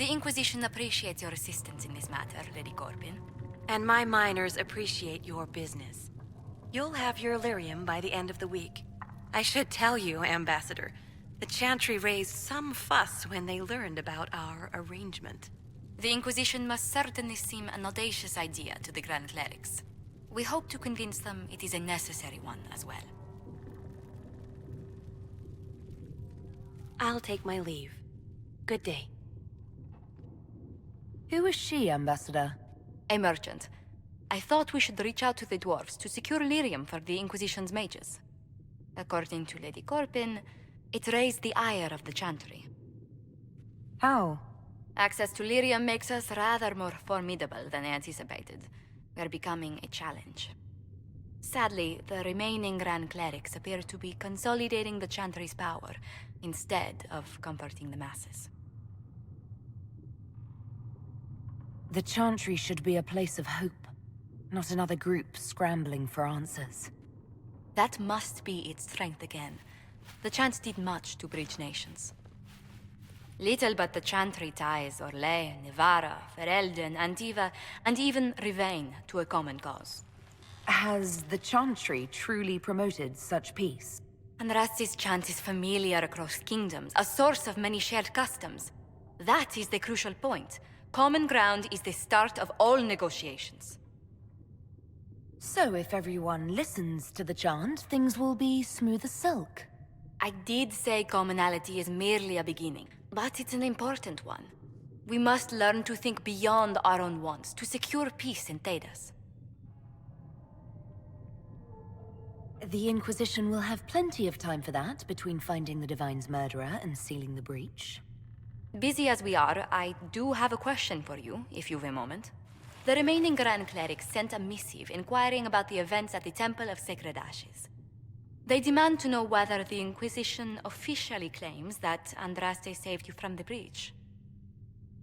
The Inquisition appreciates your assistance in this matter, Lady Corbin. And my miners appreciate your business. You'll have your lyrium by the end of the week. I should tell you, Ambassador, the Chantry raised some fuss when they learned about our arrangement. The Inquisition must certainly seem an audacious idea to the Grand Clerics. We hope to convince them it is a necessary one as well. I'll take my leave. Good day. Who is she, Ambassador? A merchant. I thought we should reach out to the dwarves to secure lyrium for the Inquisition's mages. According to Lady Corbin, it raised the ire of the Chantry. How? Access to lyrium makes us rather more formidable than anticipated. We're becoming a challenge. Sadly, the remaining Grand Clerics appear to be consolidating the Chantry's power, instead of comforting the masses. The Chantry should be a place of hope, not another group scrambling for answers. That must be its strength again. The Chant did much to bridge nations. Little but the Chantry ties Orlais, Nevarra, Ferelden, Antiva, and even Rivain to a common cause. Has the Chantry truly promoted such peace? Andraste's chant is familiar across kingdoms, a source of many shared customs. That is the crucial point. Common ground is the start of all negotiations. So if everyone listens to the chant, things will be smooth as silk. I did say commonality is merely a beginning, but it's an important one. We must learn to think beyond our own wants, to secure peace in Thedas. The Inquisition will have plenty of time for that, between finding the Divine's murderer and sealing the breach. Busy as we are, I do have a question for you, if you've a moment. The remaining Grand Clerics sent a missive inquiring about the events at the Temple of Sacred Ashes. They demand to know whether the Inquisition officially claims that Andraste saved you from the breach.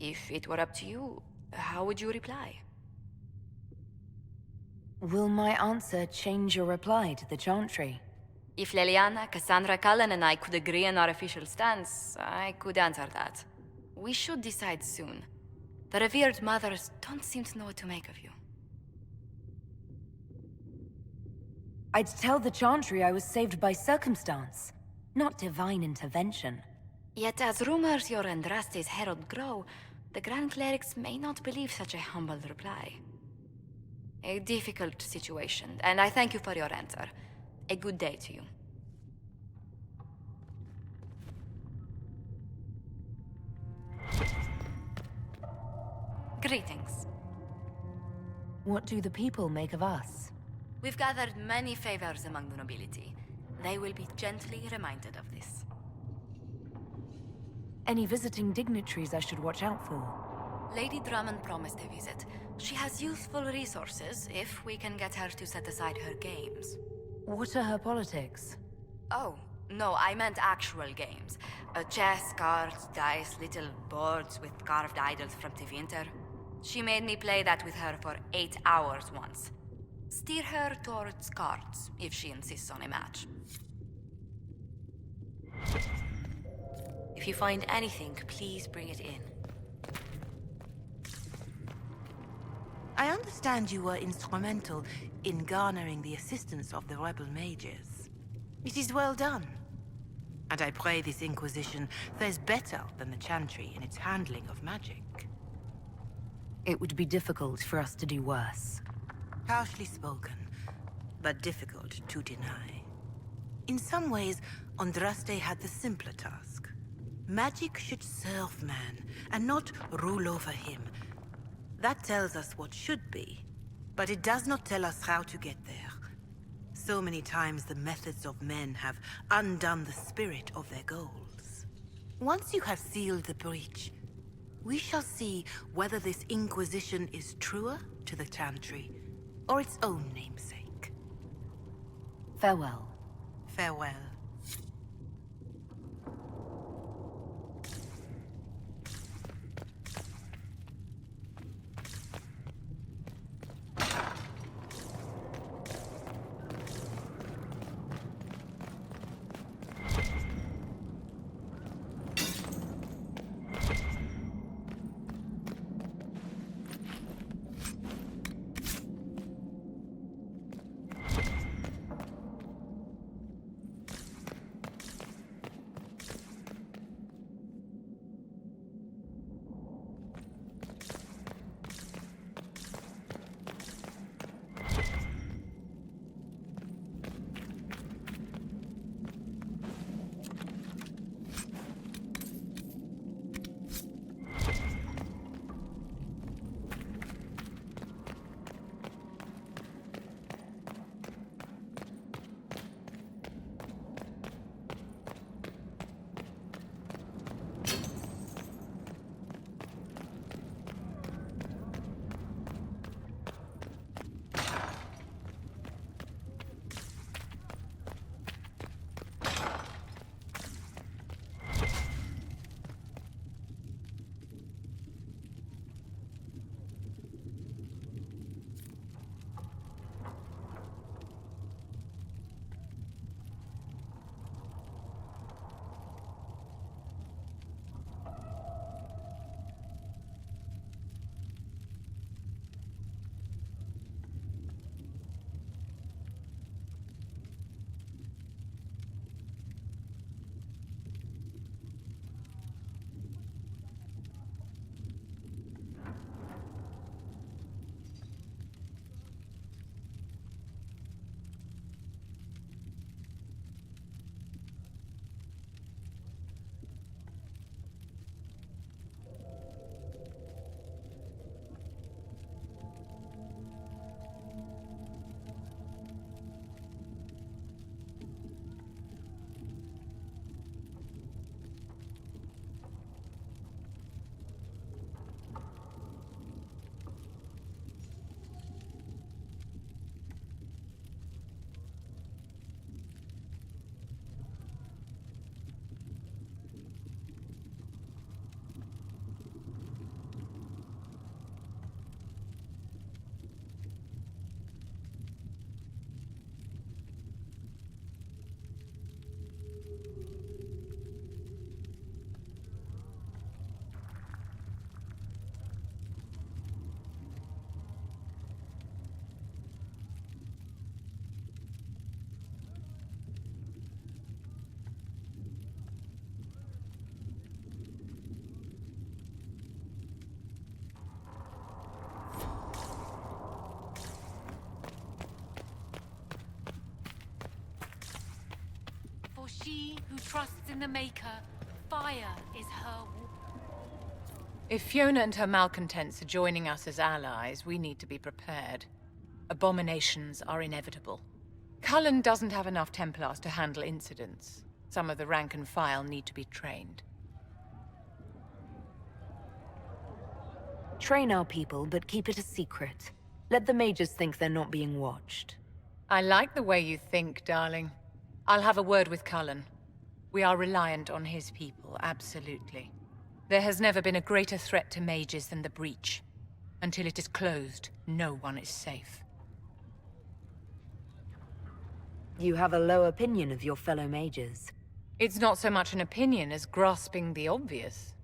If it were up to you, how would you reply? Will my answer change your reply to the Chantry? If Leliana, Cassandra, Cullen, and I could agree on our official stance, I could answer that. We should decide soon. The revered mothers don't seem to know what to make of you. I'd tell the Chantry I was saved by circumstance, not divine intervention. Yet as rumors your Andraste's herald grow, the Grand Clerics may not believe such a humble reply. A difficult situation, and I thank you for your answer. A good day to you. Greetings. What do the people make of us? We've gathered many favors among the nobility. They will be gently reminded of this. Any visiting dignitaries I should watch out for? Lady Drummond promised a visit. She has useful resources, if we can get her to set aside her games. What are her politics? Oh, no, I meant actual games. Chess, cards, dice, little boards with carved idols from Tevinter. She made me play that with her for 8 hours once. Steer her towards cards, if she insists on a match. If you find anything, please bring it in. I understand you were instrumental in garnering the assistance of the rebel mages. It is well done. And I pray this Inquisition fares better than the Chantry in its handling of magic. It would be difficult for us to do worse. Harshly spoken, but difficult to deny. In some ways, Andraste had the simpler task. Magic should serve man, and not rule over him. That tells us what should be, but it does not tell us how to get there. So many times the methods of men have undone the spirit of their goals. Once you have sealed the breach, we shall see whether this Inquisition is truer to the Chantry, or its own namesake. Farewell. Farewell. For she who trusts in the Maker, fire is her war. If Fiona and her malcontents are joining us as allies, we need to be prepared. Abominations are inevitable. Cullen doesn't have enough Templars to handle incidents. Some of the rank and file need to be trained. Train our people, but keep it a secret. Let the mages think they're not being watched. I like the way you think, darling. I'll have a word with Cullen. We are reliant on his people, absolutely. There has never been a greater threat to mages than the breach. Until it is closed, no one is safe. You have a low opinion of your fellow mages. It's not so much an opinion as grasping the obvious.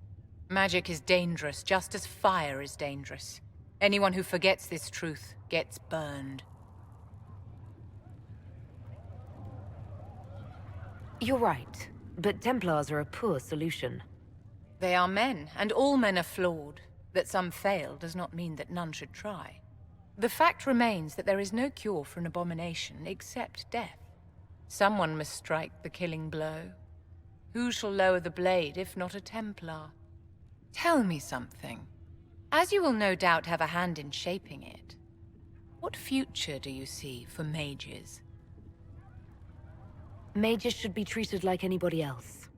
Magic is dangerous, just as fire is dangerous. Anyone who forgets this truth gets burned. You're right, but Templars are a poor solution. They are men, and all men are flawed. That some fail does not mean that none should try. The fact remains that there is no cure for an abomination except death. Someone must strike the killing blow. Who shall lower the blade if not a Templar? Tell me something. As you will no doubt have a hand in shaping it, what future do you see for mages? Mages should be treated like anybody else.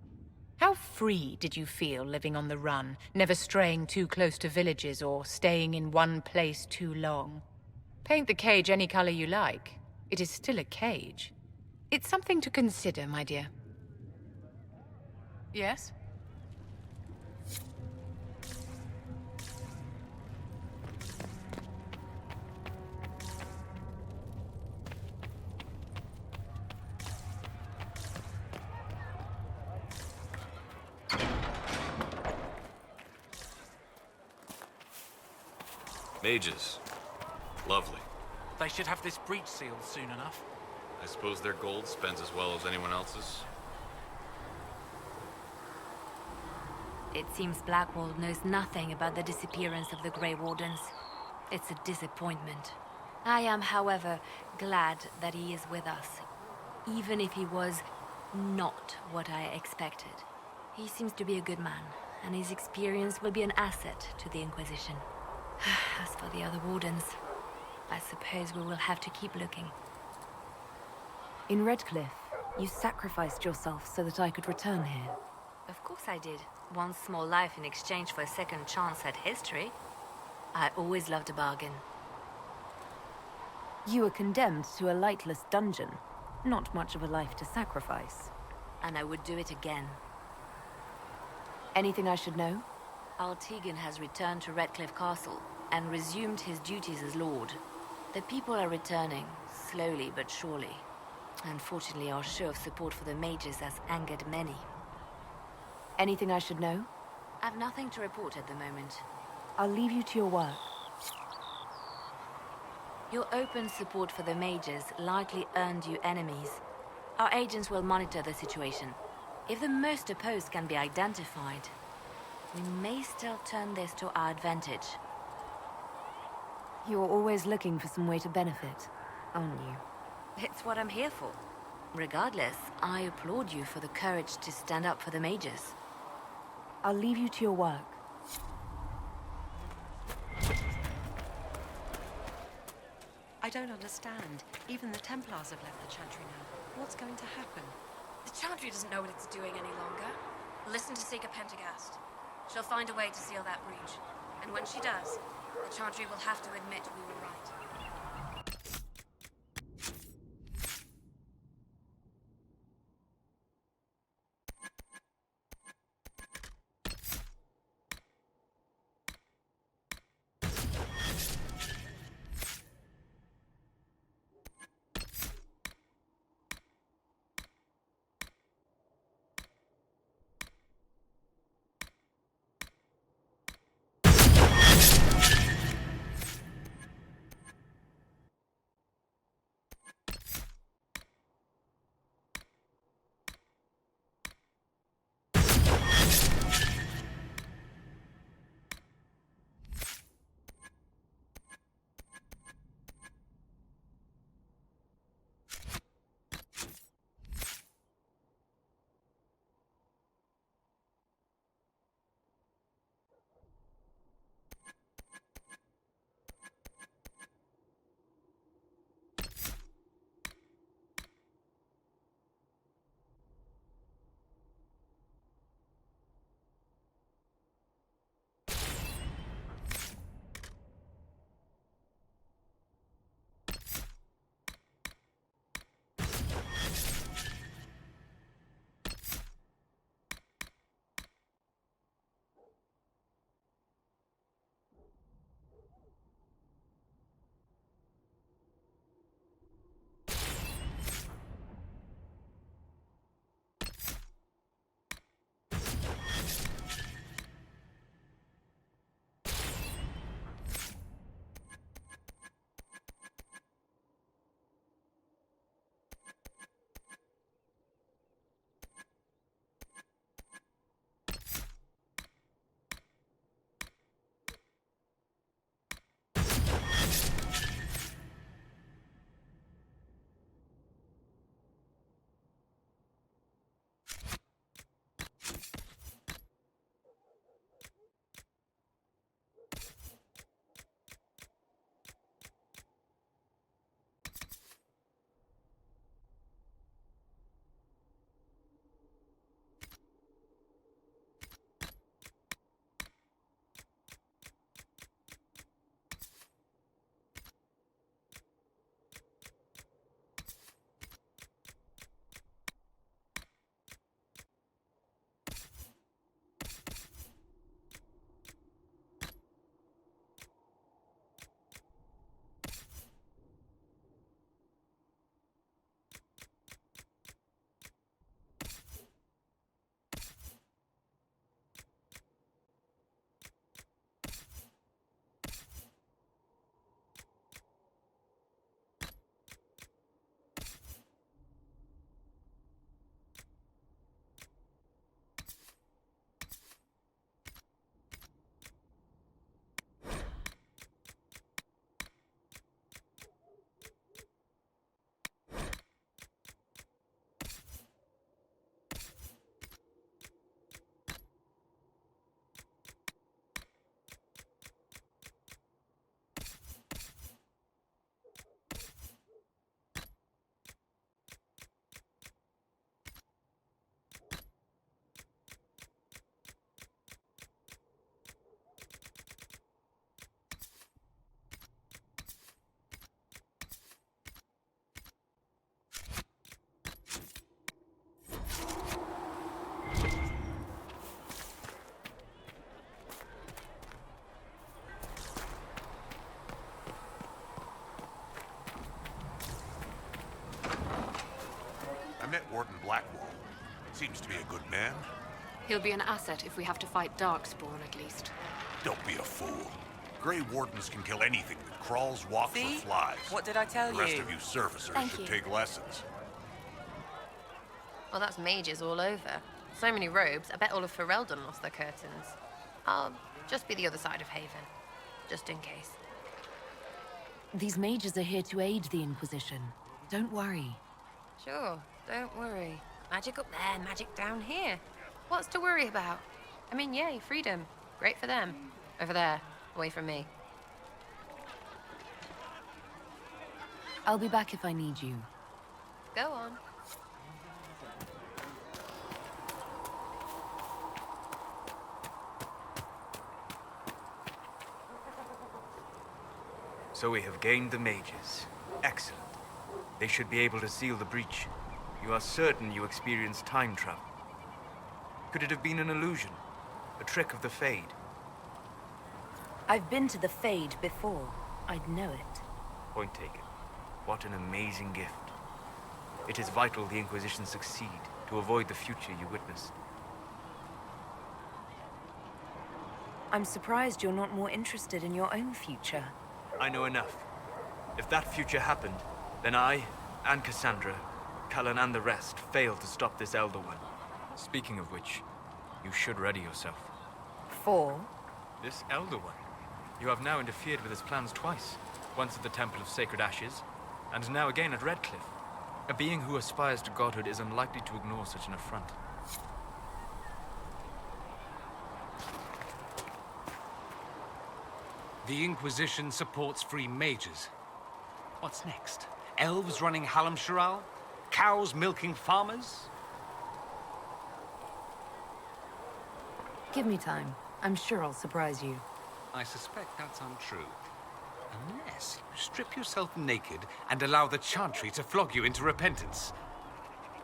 How free did you feel living on the run, never straying too close to villages or staying in one place too long? Paint the cage any color you like. It is still a cage. It's something to consider, my dear. Yes? Mages. Lovely. They should have this breach sealed soon enough. I suppose their gold spends as well as anyone else's. It seems Blackwall knows nothing about the disappearance of the Grey Wardens. It's a disappointment. I am, however, glad that he is with us, even if he was not what I expected. He seems to be a good man, and his experience will be an asset to the Inquisition. As for the other Wardens, I suppose we will have to keep looking. In Redcliffe, you sacrificed yourself so that I could return here. Of course I did. One small life in exchange for a second chance at history. I always loved a bargain. You were condemned to a lightless dungeon. Not much of a life to sacrifice. And I would do it again. Anything I should know? Artigan has returned to Redcliffe Castle and resumed his duties as Lord. The people are returning, slowly but surely. Unfortunately, our show of support for the mages has angered many. Anything I should know? I've nothing to report at the moment. I'll leave you to your work. Your open support for the mages likely earned you enemies. Our agents will monitor the situation. If the most opposed can be identified, we may still turn this to our advantage. You're always looking for some way to benefit, aren't you? It's what I'm here for. Regardless, I applaud you for the courage to stand up for the mages. I'll leave you to your work. I don't understand. Even the Templars have left the Chantry now. What's going to happen? The Chantry doesn't know what it's doing any longer. Listen to Seeker Pendergast. She'll find a way to seal that breach. And when she does, the Chantry will have to admit we were right. Warden Blackwall. Seems to be a good man. He'll be an asset if we have to fight Darkspawn, at least. Don't be a fool. Grey Wardens can kill anything that crawls, walks, See? or flies. What did I tell The rest you? of you servicers Thank should you. take lessons. Well, that's mages all over. So many robes, I bet all of Ferelden lost their curtains. I'll just be the other side of Haven, just in case. These mages are here to aid the Inquisition. Don't worry. Sure, don't worry. Magic up there, magic down here. What's to worry about? I mean, yay, freedom. Great for them. Over there, away from me. I'll be back if I need you. Go on. So we have gained the mages. Excellent. They should be able to seal the breach. You are certain you experienced time travel? Could it have been an illusion? A trick of the Fade? I've been to the Fade before. I'd know it. Point taken. What an amazing gift. It is vital the Inquisition succeed to avoid the future you witnessed. I'm surprised you're not more interested in your own future. I know enough. If that future happened, then I, and Cassandra, Cullen and the rest, failed to stop this Elder One. Speaking of which, you should ready yourself. For? This Elder One. You have now interfered with his plans twice. Once at the Temple of Sacred Ashes, and now again at Redcliffe. A being who aspires to godhood is unlikely to ignore such an affront. The Inquisition supports free mages. What's next? Elves running Hallamsharal? Cows milking farmers? Give me time. I'm sure I'll surprise you. I suspect that's untrue. Unless you strip yourself naked and allow the Chantry to flog you into repentance.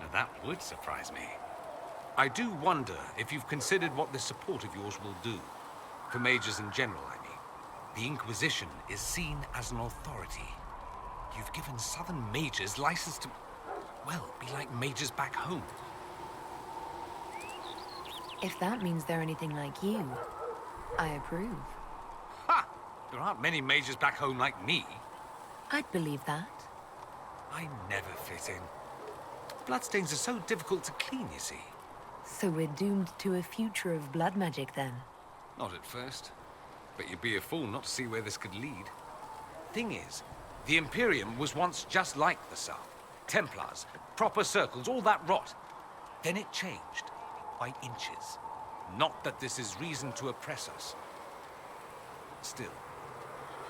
Now that would surprise me. I do wonder if you've considered what this support of yours will do. For mages in general, I mean. The Inquisition is seen as an authority. You've given southern mages license to, well, be like mages back home. If that means they're anything like you, I approve. Ha! There aren't many mages back home like me. I'd believe that. I never fit in. Bloodstains are so difficult to clean, you see. So we're doomed to a future of blood magic then? Not at first. But you'd be a fool not to see where this could lead. Thing is, the Imperium was once just like the South. Templars, proper circles, all that rot. Then it changed. By inches. Not that this is reason to oppress us. Still,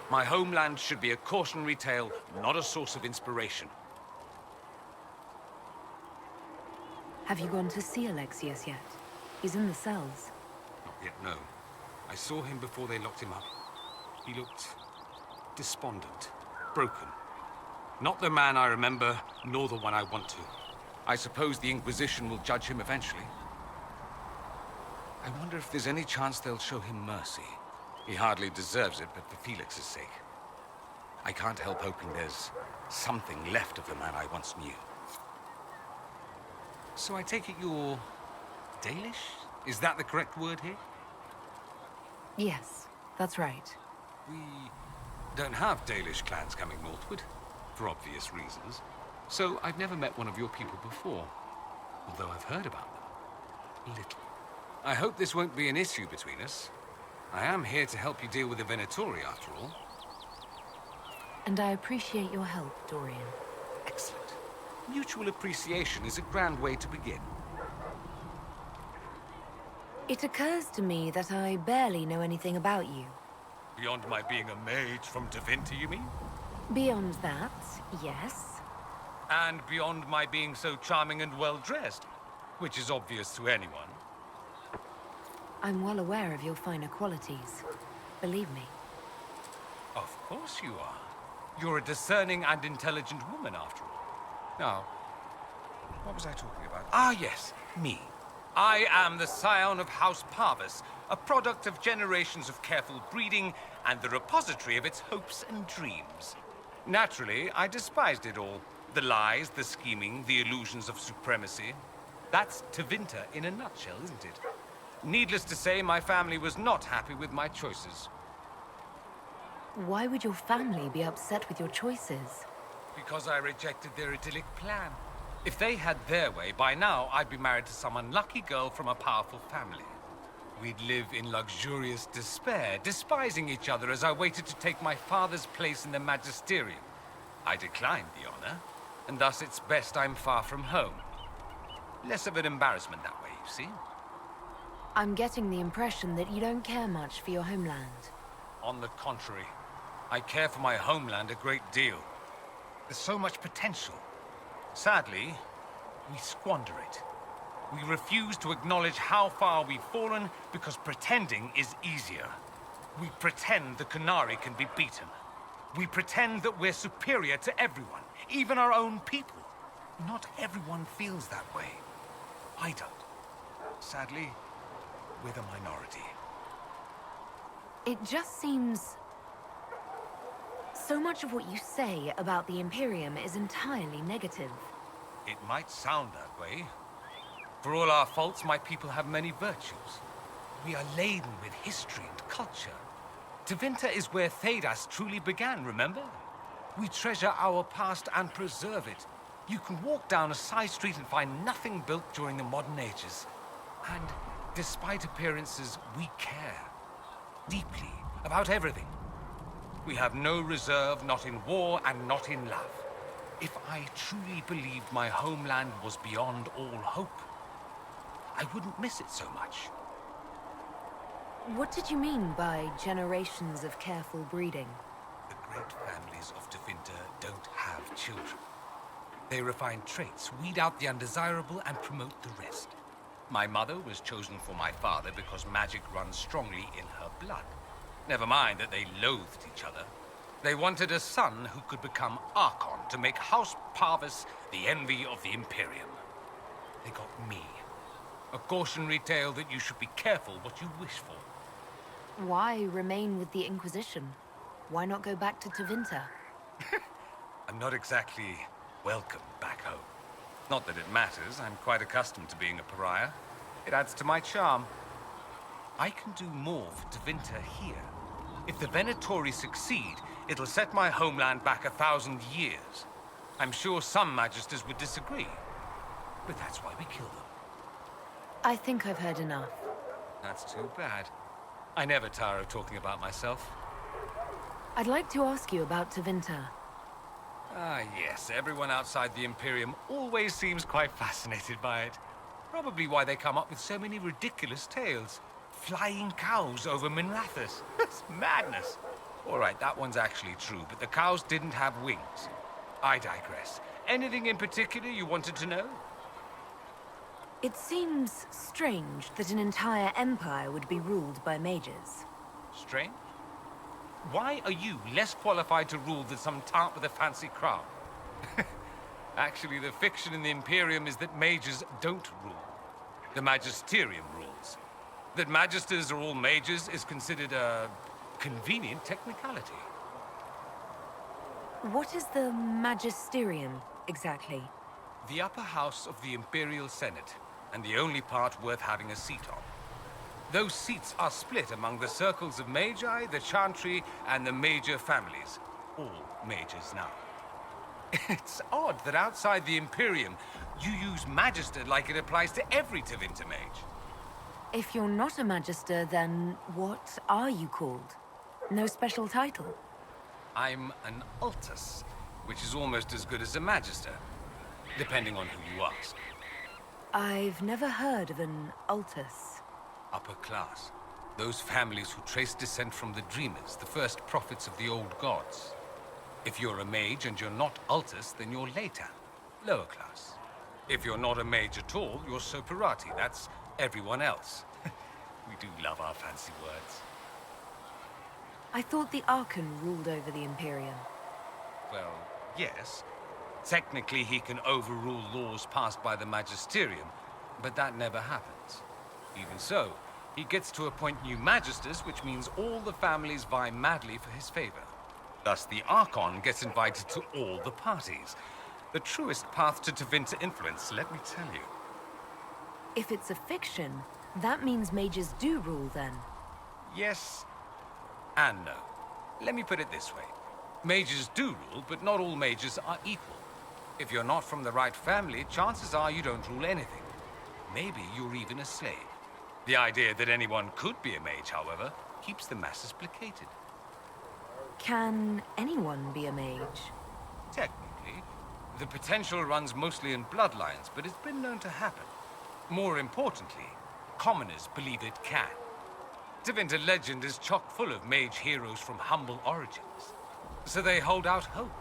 my homeland should be a cautionary tale, not a source of inspiration. Have you gone to see Alexius yet? He's in the cells. Not yet, no. I saw him before they locked him up. He looked despondent, broken. Not the man I remember, nor the one I want to. I suppose the Inquisition will judge him eventually. I wonder if there's any chance they'll show him mercy. He hardly deserves it, but for Felix's sake. I can't help hoping there's something left of the man I once knew. So I take it you're Dalish? Is that the correct word here? Yes, that's right. We don't have Dalish clans coming northward, for obvious reasons. So I've never met one of your people before, although I've heard about them. Little. I hope this won't be an issue between us. I am here to help you deal with the Venatori, after all. And I appreciate your help, Dorian. Excellent. Mutual appreciation is a grand way to begin. It occurs to me that I barely know anything about you. Beyond my being a mage from Tevinter, you mean? Beyond that, yes. And beyond my being so charming and well-dressed, which is obvious to anyone. I'm well aware of your finer qualities. Believe me. Of course you are. You're a discerning and intelligent woman, after all. Now, what was I talking about? Ah, yes, me. I am the scion of House Parvis, a product of generations of careful breeding and the repository of its hopes and dreams. Naturally, I despised it all, The lies, the scheming, the illusions of supremacy. That's Tevinter in a nutshell, isn't it? Needless to say, my family was not happy with my choices. Why would your family be upset with your choices? Because I rejected their idyllic plan. If they had their way, by now I'd be married to some unlucky girl from a powerful family. We'd live in luxurious despair, despising each other as I waited to take my father's place in the magisterium. I declined the honor, and thus it's best I'm far from home. Less of an embarrassment that way, you see? I'm getting the impression that you don't care much for your homeland. On the contrary, I care for my homeland a great deal. There's so much potential. Sadly, we squander it. We refuse to acknowledge how far we've fallen because pretending is easier. We pretend the Qunari can be beaten. We pretend that we're superior to everyone, even our own people. Not everyone feels that way. I don't. Sadly, we're the minority. It just seems... So much of what you say about the Imperium is entirely negative. It might sound that way. For all our faults, my people have many virtues. We are laden with history and culture. Tevinter is where Thedas truly began, remember? We treasure our past and preserve it. You can walk down a side street and find nothing built during the modern ages. And despite appearances, we care. Deeply, about everything. We have no reserve, not in war and not in love. If I truly believed my homeland was beyond all hope, I wouldn't miss it so much. What did you mean by generations of careful breeding? The great families of Tevinter don't have children. They refine traits, weed out the undesirable, and promote the rest. My mother was chosen for my father because magic runs strongly in her blood. Never mind that they loathed each other. They wanted a son who could become Archon to make House Parvis the envy of the Imperium. They got me. A cautionary tale that you should be careful what you wish for. Why remain with the Inquisition? Why not go back to Tevinter? I'm not exactly welcome back home. Not that it matters, I'm quite accustomed to being a pariah. It adds to my charm. I can do more for Tevinter here. If the Venatori succeed, it'll set my homeland back 1,000 years. I'm sure some magisters would disagree, but that's why we kill them. I think I've heard enough. That's too bad. I never tire of talking about myself. I'd like to ask you about Tevinter. Ah, yes. Everyone outside the Imperium always seems quite fascinated by it. Probably why they come up with so many ridiculous tales. Flying cows over Minrathous. That's madness. All right, that one's actually true, but the cows didn't have wings. I digress. Anything in particular you wanted to know? It seems strange that an entire empire would be ruled by mages. Strange? Why are you less qualified to rule than some tart with a fancy crown? Actually, the fiction in the Imperium is that mages don't rule. The magisterium rules. That magisters are all mages is considered a convenient technicality. What is the magisterium, exactly? The upper house of the Imperial Senate, and the only part worth having a seat on. Those seats are split among the circles of magi, the chantry, and the major families. All mages now. It's odd that outside the Imperium, you use Magister like it applies to every Tevinter mage. If you're not a magister, then what are you called? No special title? I'm an Altus, which is almost as good as a Magister, depending on who you ask. I've never heard of an Altus. Upper class. Those families who trace descent from the Dreamers, the first prophets of the old gods. If you're a mage and you're not Altus, then you're later. Lower class. If you're not a mage at all, you're Soperati. That's everyone else. We do love our fancy words. I thought the Archon ruled over the Imperium. Well, yes. Technically, he can overrule laws passed by the Magisterium, but that never happens. Even so, he gets to appoint new Magisters, which means all the families vie madly for his favor. Thus, the Archon gets invited to all the parties. The truest path to Tevinter influence, let me tell you. If it's a fiction, that means mages do rule then. Yes and no. Let me put it this way. Mages do rule, but not all mages are equal. If you're not from the right family, chances are you don't rule anything. Maybe you're even a slave. The idea that anyone could be a mage, however, keeps the masses placated. Can anyone be a mage? Technically, the potential runs mostly in bloodlines, but it's been known to happen. More importantly, commoners believe it can. Tevinter legend is chock full of mage heroes from humble origins. So they hold out hope.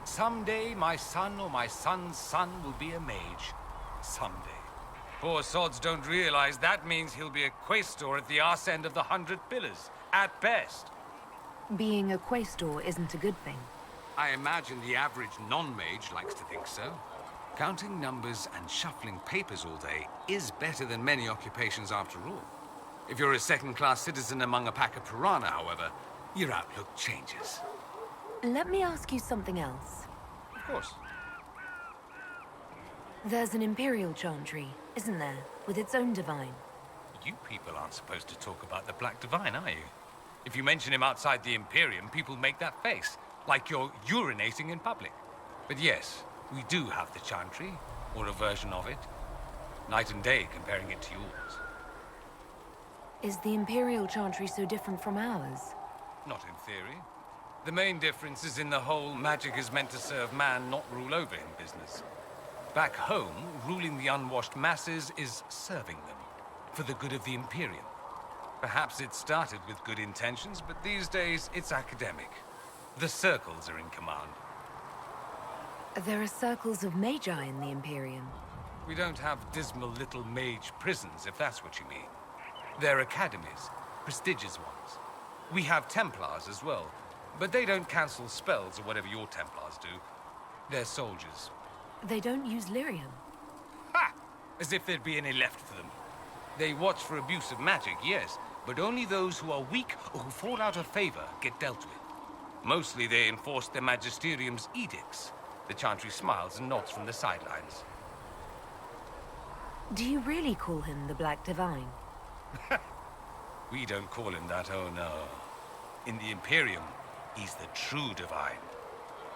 Someday my son or my son's son will be a mage. Someday. Poor sods don't realize that means he'll be a quaestor at the arse end of the 100 Pillars, at best. Being a quaestor isn't a good thing. I imagine the average non-mage likes to think so. Counting numbers and shuffling papers all day is better than many occupations after all. If you're a second-class citizen among a pack of piranha, however, your outlook changes. Let me ask you something else. Of course. There's an Imperial Chantry, isn't there? With its own divine. You people aren't supposed to talk about the Black Divine, are you? If you mention him outside the Imperium, people make that face, like you're urinating in public. But yes, we do have the Chantry, or a version of it. Night and day comparing it to yours. Is the Imperial Chantry so different from ours? Not in theory. The main difference is in the whole magic is meant to serve man, not rule over him business. Back home, ruling the unwashed masses is serving them, for the good of the Imperium. Perhaps it started with good intentions, but these days it's academic. The circles are in command. There are circles of magi in the Imperium. We don't have dismal little mage prisons, if that's what you mean. They're academies, prestigious ones. We have Templars as well, but they don't cancel spells or whatever your Templars do. They're soldiers. They don't use lyrium. Ha! As if there'd be any left for them. They watch for abuse of magic, yes, but only those who are weak or who fall out of favor get dealt with. Mostly they enforce their magisterium's edicts. The Chantry smiles and nods from the sidelines. Do you really call him the Black Divine? We don't call him that, oh no. In the Imperium, he's the true divine.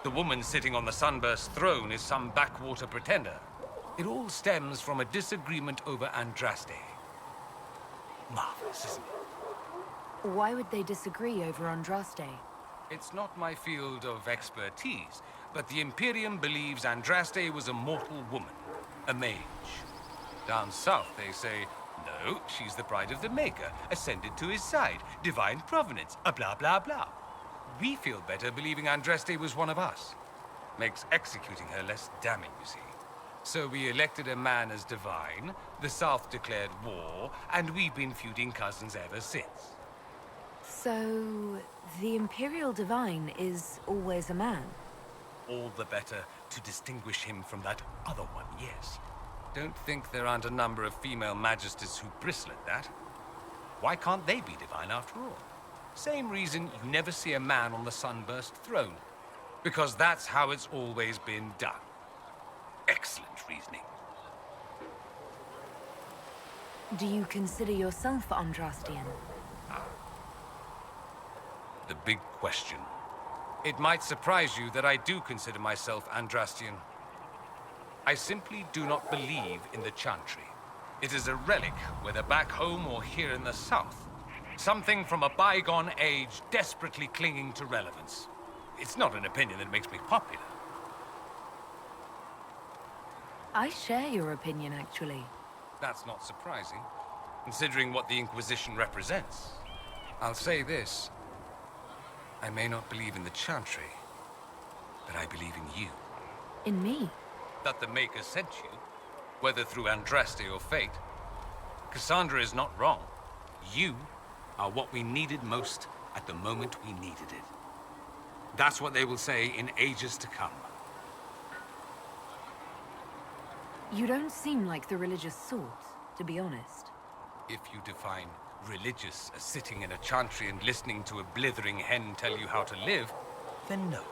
The woman sitting on the Sunburst throne is some backwater pretender. It all stems from a disagreement over Andraste. Marvelous, isn't it? Why would they disagree over Andraste? It's not my field of expertise, but the Imperium believes Andraste was a mortal woman, a mage. Down south, they say, no, she's the bride of the Maker, ascended to his side, divine provenance, a blah blah blah. We feel better believing Andraste was one of us. Makes executing her less damning, you see. So we elected a man as divine, the South declared war, and we've been feuding cousins ever since. So, the Imperial Divine is always a man? All the better to distinguish him from that other one, yes. Don't think there aren't a number of female magisters who bristle at that. Why can't they be divine after all? Same reason you never see a man on the Sunburst throne. Because that's how it's always been done. Excellent reasoning. Do you consider yourself Andrastian? The big question. It might surprise you that I do consider myself Andrastian. I simply do not believe in the Chantry. It is a relic, whether back home or here in the South. Something from a bygone age desperately clinging to relevance. It's not an opinion that makes me popular. I share your opinion, actually. That's not surprising, considering what the Inquisition represents. I'll say this. I may not believe in the Chantry, but I believe in you. In me? That the Maker sent you, whether through Andraste or fate. Cassandra is not wrong. You are what we needed most at the moment we needed it. That's what they will say in ages to come. You don't seem like the religious sort, to be honest. If you define religious as sitting in a chantry and listening to a blithering hen tell you how to live, then no.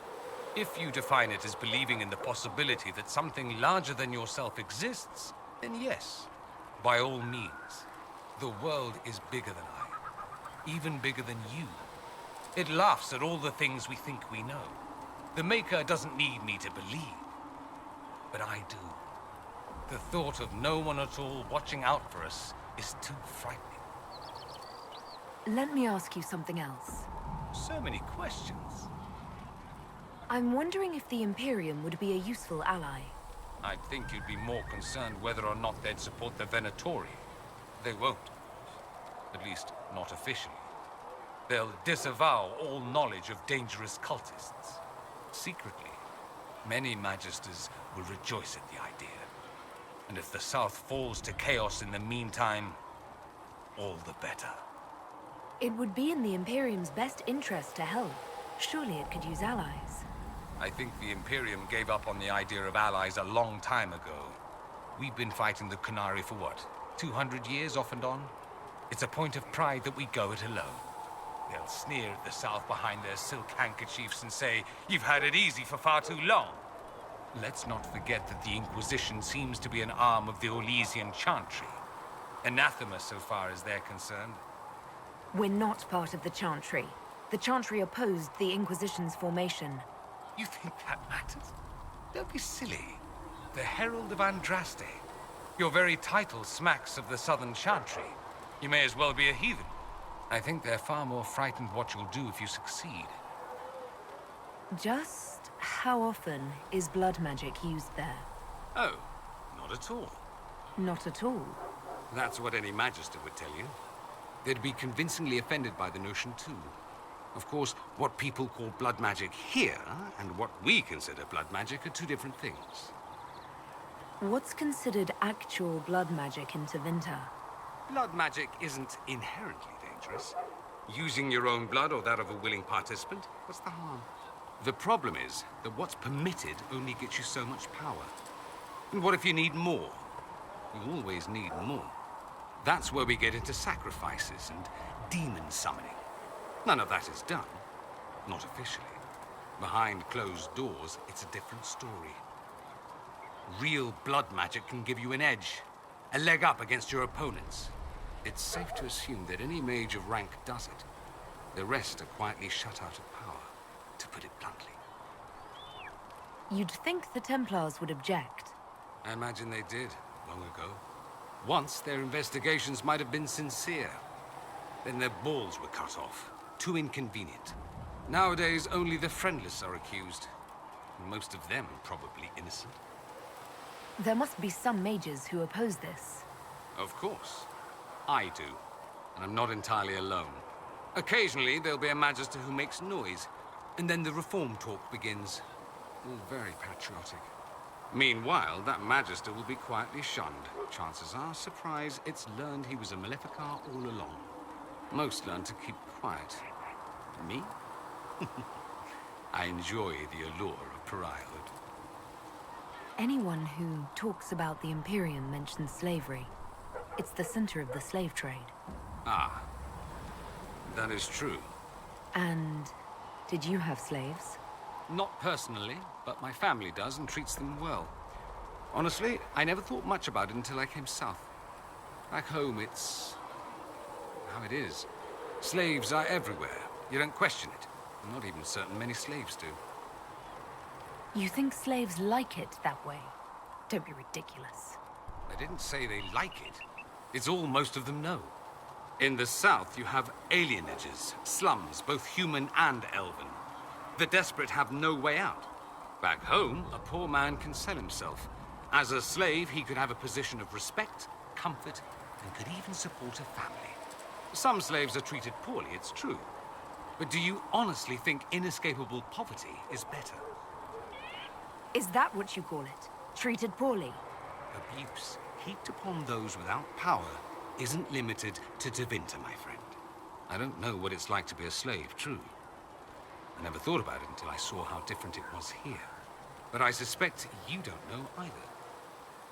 If you define it as believing in the possibility that something larger than yourself exists, then yes, by all means. The world is bigger than I, even bigger than you. It laughs at all the things we think we know. The Maker doesn't need me to believe, but I do. The thought of no one at all watching out for us is too frightening. Let me ask you something else. So many questions. I'm wondering if the Imperium would be a useful ally. I'd think you'd be more concerned whether or not they'd support the Venatori. They won't. At least, not officially. They'll disavow all knowledge of dangerous cultists. Secretly, many Magisters will rejoice at the idea. And if the South falls to chaos in the meantime, all the better. It would be in the Imperium's best interest to help. Surely it could use allies. I think the Imperium gave up on the idea of allies a long time ago. We've been fighting the Qunari for what, 200 years off and on? It's a point of pride that we go it alone. They'll sneer at the South behind their silk handkerchiefs and say, "You've had it easy for far too long." Let's not forget that the Inquisition seems to be an arm of the Orlesian Chantry. Anathema so far as they're concerned. We're not part of the Chantry. The Chantry opposed the Inquisition's formation. You think that matters? Don't be silly. The Herald of Andraste. Your very title smacks of the Southern Chantry. You may as well be a heathen. I think they're far more frightened what you'll do if you succeed. Just how often is blood magic used there? Oh, not at all. Not at all. That's what any Magister would tell you. They'd be convincingly offended by the notion, too. Of course, what people call blood magic here, and what we consider blood magic, are two different things. What's considered actual blood magic in Tevinter? Blood magic isn't inherently dangerous. Using your own blood or that of a willing participant, what's the harm? The problem is that what's permitted only gets you so much power. And what if you need more? You always need more. That's where we get into sacrifices and demon summoning. None of that is done. Not officially. Behind closed doors, it's a different story. Real blood magic can give you an edge, a leg up against your opponents. It's safe to assume that any mage of rank does it. The rest are quietly shut out of power, to put it bluntly. You'd think the Templars would object. I imagine they did, long ago. Once, their investigations might have been sincere. Then their balls were cut off. Too inconvenient. Nowadays, only the friendless are accused. Most of them probably innocent. There must be some mages who oppose this. Of course. I do. And I'm not entirely alone. Occasionally, there'll be a Magister who makes noise, and then the reform talk begins. All very patriotic. Meanwhile, that Magister will be quietly shunned. Chances are, surprise, it's learned he was a Maleficar all along. Most learn to keep quiet. Me? I enjoy the allure of pariahhood. Anyone who talks about the Imperium mentions slavery. It's the center of the slave trade. Ah. That is true. And did you have slaves? Not personally, but my family does and treats them well. Honestly, I never thought much about it until I came south. Back home, it's how it is. Slaves are everywhere. You don't question it. I'm not even certain many slaves do. You think slaves like it that way? Don't be ridiculous. I didn't say they like it. It's all most of them know. In the south, you have alienages, slums, both human and elven. The desperate have no way out. Back home, a poor man can sell himself. As a slave, he could have a position of respect, comfort, and could even support a family. Some slaves are treated poorly, it's true. But do you honestly think inescapable poverty is better? Is that what you call it? Treated poorly? Abuse heaped upon those without power isn't limited to Tevinter, my friend. I don't know what it's like to be a slave, true. I never thought about it until I saw how different it was here. But I suspect you don't know either.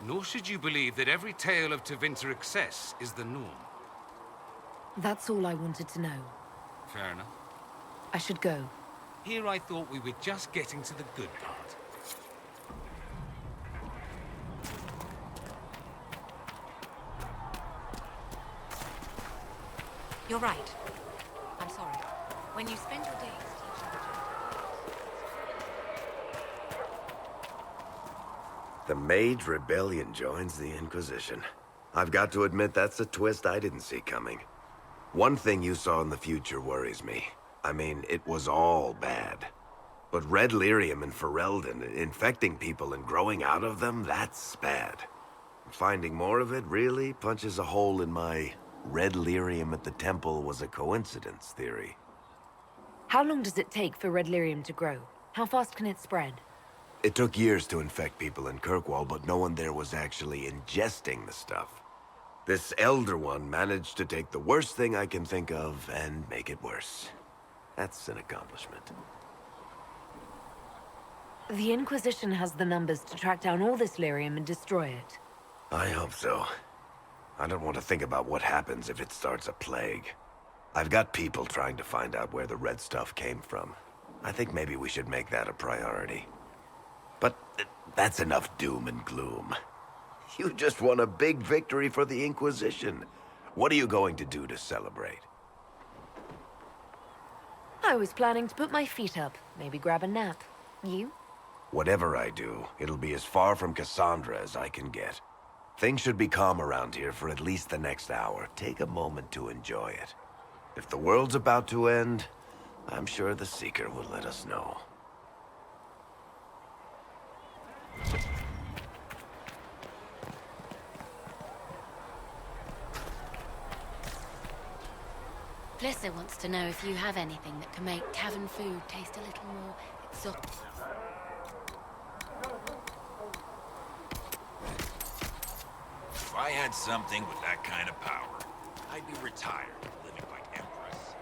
Nor should you believe that every tale of Tevinter excess is the norm. That's all I wanted to know. Fair enough. I should go. Here I thought we were just getting to the good part. You're right. I'm sorry. When you spend your days teaching The Mage Rebellion joins the Inquisition. I've got to admit that's a twist I didn't see coming. One thing you saw in the future worries me. I mean, it was all bad. But red lyrium and Ferelden, infecting people and growing out of them, that's bad. Finding more of it really punches a hole in my red lyrium at the temple was a coincidence theory. How long does it take for red lyrium to grow? How fast can it spread? It took years to infect people in Kirkwall, but no one there was actually ingesting the stuff. This Elder One managed to take the worst thing I can think of and make it worse. That's an accomplishment. The Inquisition has the numbers to track down all this lyrium and destroy it. I hope so. I don't want to think about what happens if it starts a plague. I've got people trying to find out where the red stuff came from. I think maybe we should make that a priority. But that's enough doom and gloom. You just won a big victory for the Inquisition. What are you going to do to celebrate? I was planning to put my feet up, maybe grab a nap. You? Whatever I do, it'll be as far from Cassandra as I can get. Things should be calm around here for at least the next hour. Take a moment to enjoy it. If the world's about to end, I'm sure the Seeker will let us know. Plessa wants to know if you have anything that can make tavern food taste a little more exotic. If I had something with that kind of power, I'd be retired, living like Empress.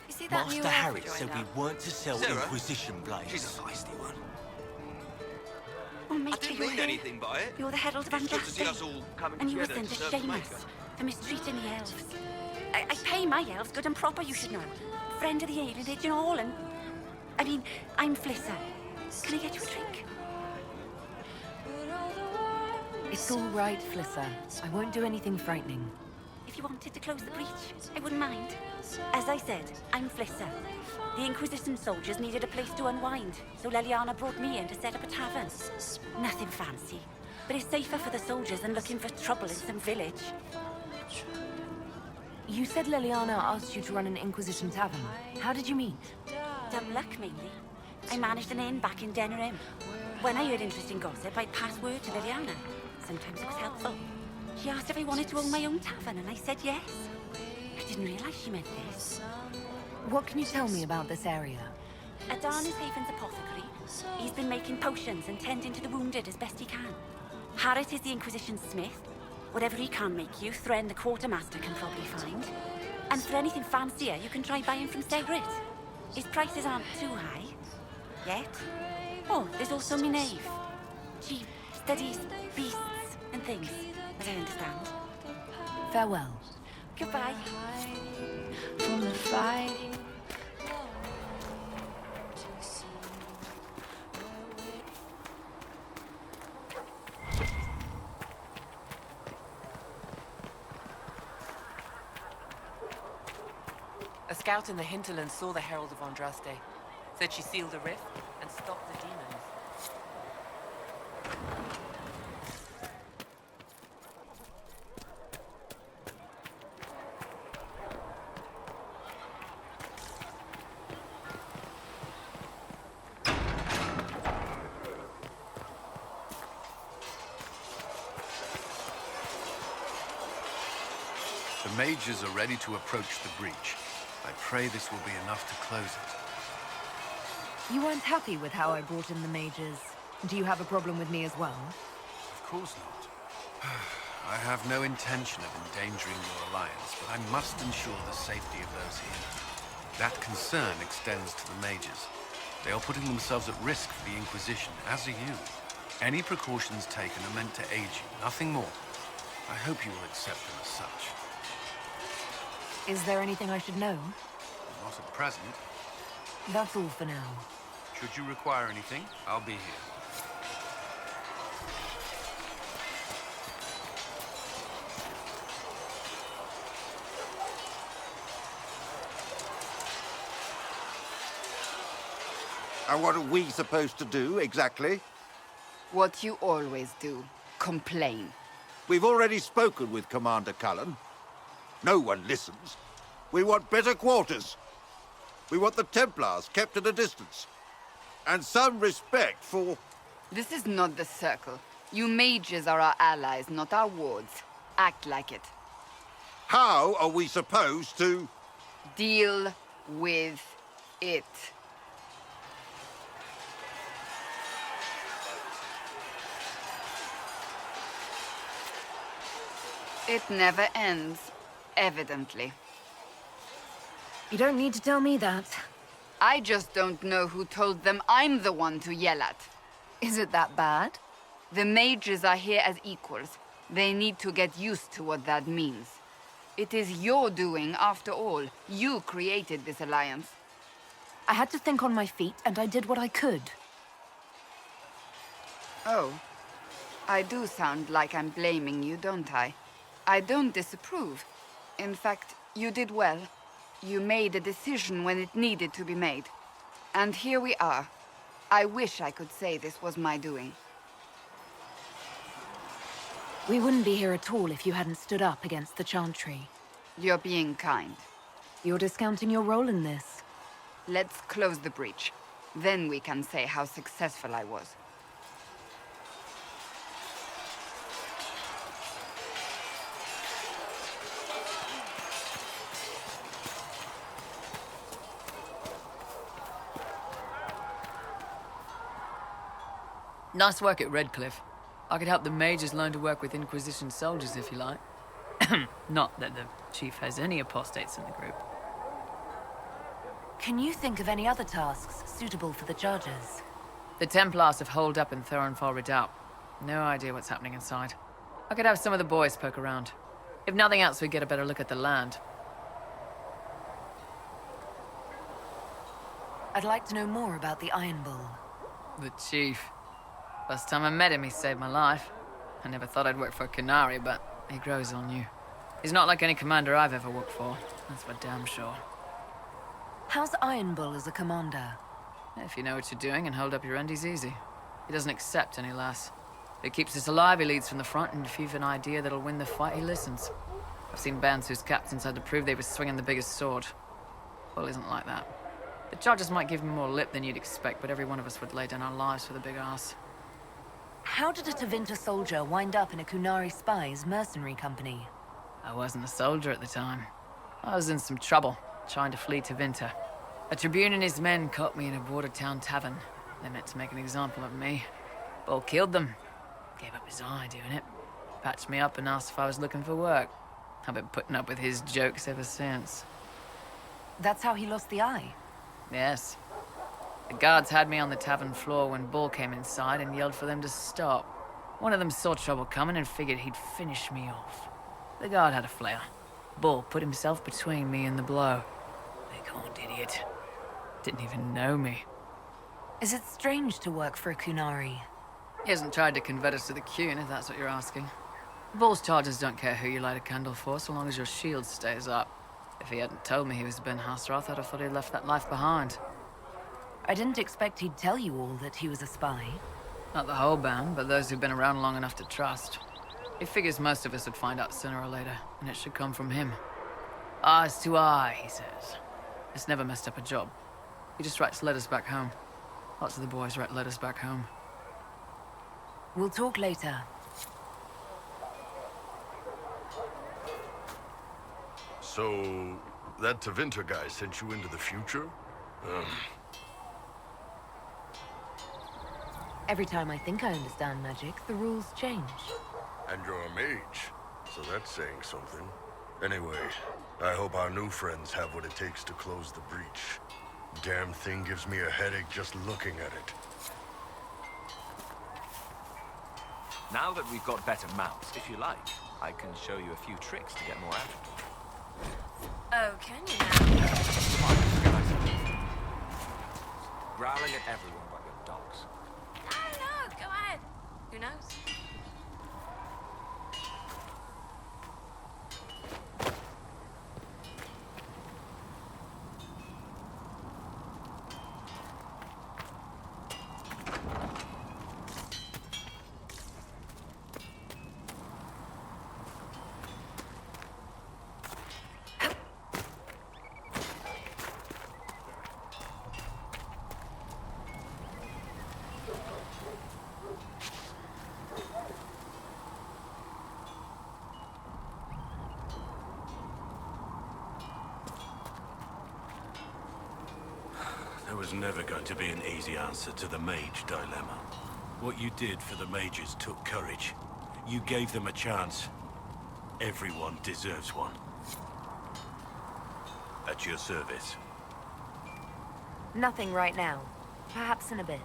You see that new Master elf Harris joined said up? we weren't to sell Sarah? Inquisition blades. She's a feisty one. Oh, mate, I didn't you're mean here. anything by it. You're the herald of It's good to see Andraste. us all coming And you were together sent to to serve shame the us Maker. for mistreating the elves. I pay my elves good and proper, you should know. Friend of the alienage and all, and... I mean, I'm Flissa. Can I get you a drink? It's all right, Flissa. I won't do anything frightening. If you wanted to close the breach, I wouldn't mind. As I said, I'm Flissa. The Inquisition soldiers needed a place to unwind, so Leliana brought me in to set up a tavern. Nothing fancy, but it's safer for the soldiers than looking for trouble in some village. You said Leliana asked you to run an Inquisition tavern. How did you meet? Dumb luck, mainly. I managed an inn back in Denerim. When I heard interesting gossip, I'd pass word to Liliana. Sometimes it was helpful. She asked if I wanted to own my own tavern, and I said yes. I didn't realize she meant this. What can you tell me about this area? Adan is Haven's apothecary. He's been making potions and tending to the wounded as best he can. Harrit is the Inquisition's smith. Whatever he can make you, Thren the quartermaster can probably find. And for anything fancier, you can try buying from Segrit. His prices aren't too high. Yet. Oh, there's also Minave. She studies beasts and things, as I understand. Farewell. Goodbye. From the fighting. A scout in the hinterland saw the Herald of Andraste. Said she sealed a rift and stopped the demons. The mages are ready to approach the breach. I pray this will be enough to close it. You weren't happy with how I brought in the mages. Do you have a problem with me as well? Of course not. I have no intention of endangering your alliance, but I must ensure the safety of those here. That concern extends to the mages. They are putting themselves at risk for the Inquisition, as are you. Any precautions taken are meant to aid you, nothing more. I hope you will accept them as such. Is there anything I should know? Not at present. That's all for now. Should you require anything, I'll be here. And what are we supposed to do, exactly? What you always do. Complain. We've already spoken with Commander Cullen. No one listens. We want better quarters. We want the Templars kept at a distance. And some respect for... This is not the Circle. You mages are our allies, not our wards. Act like it. How are we supposed to... Deal with it. It never ends, evidently. You don't need to tell me that. I just don't know who told them I'm the one to yell at. Is it that bad? The mages are here as equals. They need to get used to what that means. It is your doing, after all. You created this alliance. I had to think on my feet, and I did what I could. Oh. I do sound like I'm blaming you, don't I? I don't disapprove. In fact, you did well. You made a decision when it needed to be made. And here we are. I wish I could say this was my doing. We wouldn't be here at all if you hadn't stood up against the Chantry. You're being kind. You're discounting your role in this. Let's close the breach. Then we can say how successful I was. Nice work at Redcliffe. I could help the mages learn to work with Inquisition soldiers if you like. Not that the chief has any apostates in the group. Can you think of any other tasks suitable for the Chargers? The Templars have holed up in Thorinfar Redoubt. No idea what's happening inside. I could have some of the boys poke around. If nothing else, we get a better look at the land. I'd like to know more about the Iron Bull. The chief. Last time I met him, he saved my life. I never thought I'd work for a Canary, but he grows on you. He's not like any commander I've ever worked for. That's for damn sure. How's Iron Bull as a commander? If you know what you're doing and hold up your end, he's easy. He doesn't accept any less. If he keeps us alive, he leads from the front, and if you've an idea that'll win the fight, he listens. I've seen bands whose captains had to prove they were swinging the biggest sword. Bull isn't like that. The Chargers might give him more lip than you'd expect, but every one of us would lay down our lives for the big ass. How did a Tevinter soldier wind up in a Kunari spy's mercenary company? I wasn't a soldier at the time. I was in some trouble, trying to flee Tevinter. A Tribune and his men caught me in a border town tavern. They meant to make an example of me. Bull killed them. Gave up his eye doing it. Patched me up and asked if I was looking for work. I've been putting up with his jokes ever since. That's how he lost the eye? Yes. The guards had me on the tavern floor when Bull came inside and yelled for them to stop. One of them saw trouble coming and figured he'd finish me off. The guard had a flare. Bull put himself between me and the blow. Big-horned idiot. Didn't even know me. Is it strange to work for a Kunari? He hasn't tried to convert us to the Qun, if that's what you're asking. Bull's charges don't care who you light a candle for, so long as your shield stays up. If he hadn't told me he was Ben Hasroth, I'd have thought he'd left that life behind. I didn't expect he'd tell you all that he was a spy. Not the whole band, but those who've been around long enough to trust. He figures most of us would find out sooner or later, and it should come from him. Eyes to eye, he says. It's never messed up a job. He just writes letters back home. Lots of the boys write letters back home. We'll talk later. So, that Tevinter guy sent you into the future? Every time I think I understand magic, the rules change. And you're a mage, so that's saying something. Anyway, I hope our new friends have what it takes to close the breach. Damn thing gives me a headache just looking at it. Now that we've got better mounts, if you like, I can show you a few tricks to get more out of it. Oh, can you now? Growling at everyone but your dogs. No, go ahead. Who knows? There was never going to be an easy answer to the mage dilemma. What you did for the mages took courage. You gave them a chance. Everyone deserves one. At your service. Nothing right now. Perhaps in a bit.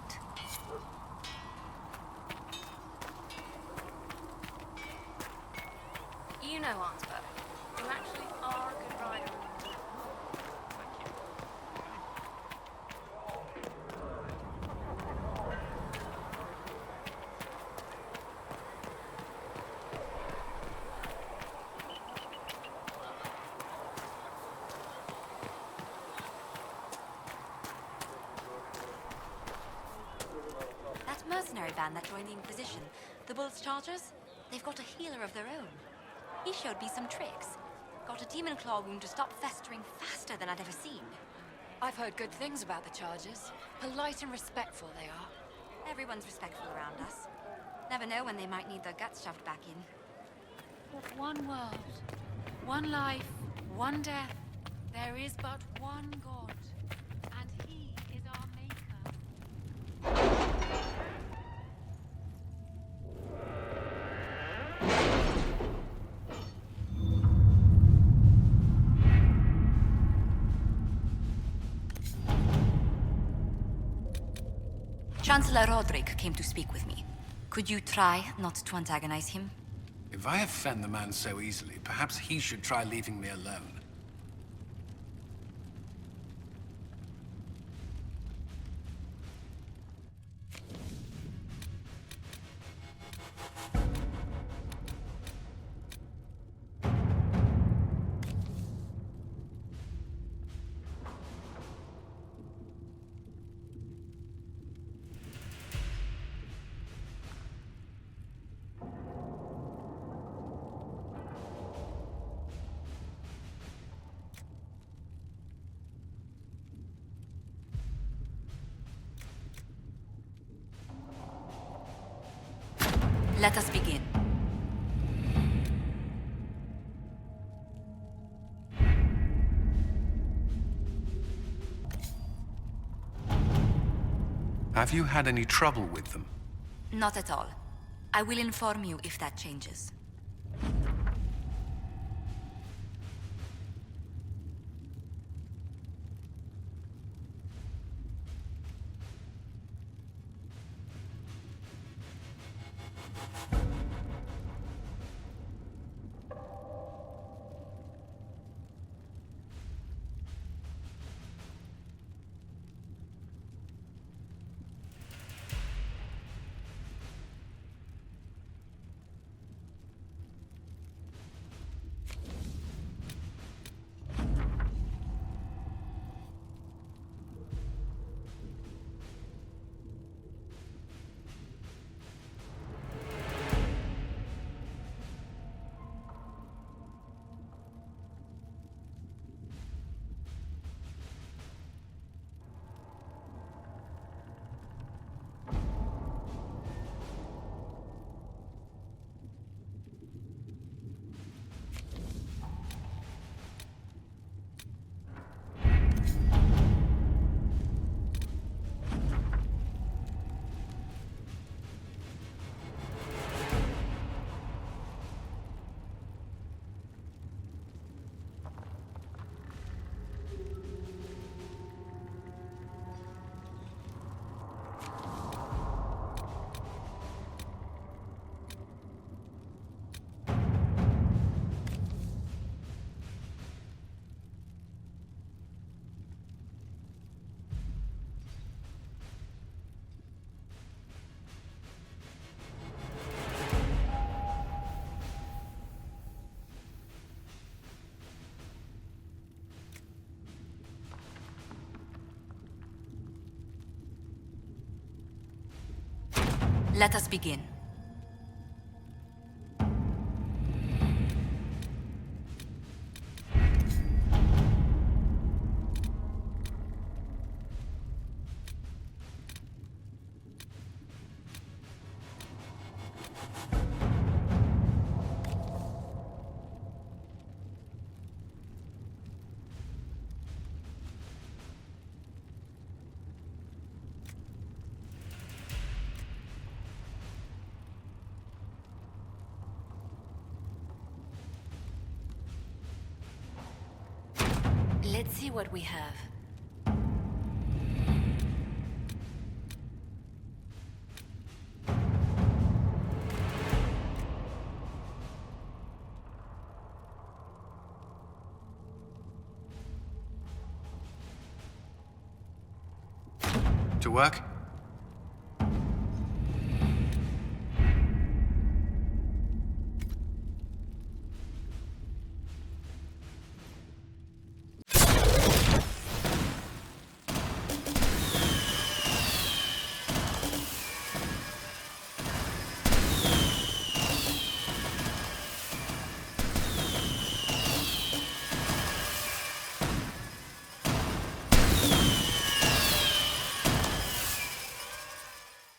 You know, Arnsberg, you actually are a good rider. That mercenary band that joined the Inquisition, the Bulls Chargers, they've got a healer of their own. He showed me some tricks. Got a demon claw wound to stop festering faster than I'd ever seen. I've heard good things about the Chargers. Polite and respectful they are. Everyone's respectful around us. Never know when they might need their guts shoved back in. But one world, one life, one death. There is but one God, and He is our Maker. Chancellor Roderick came to speak with me. Could you try not to antagonize him? If I offend the man so easily, perhaps he should try leaving me alone. Let us begin. Have you had any trouble with them? Not at all. I will inform you if that changes. Let us begin. Let's see what we have. To work?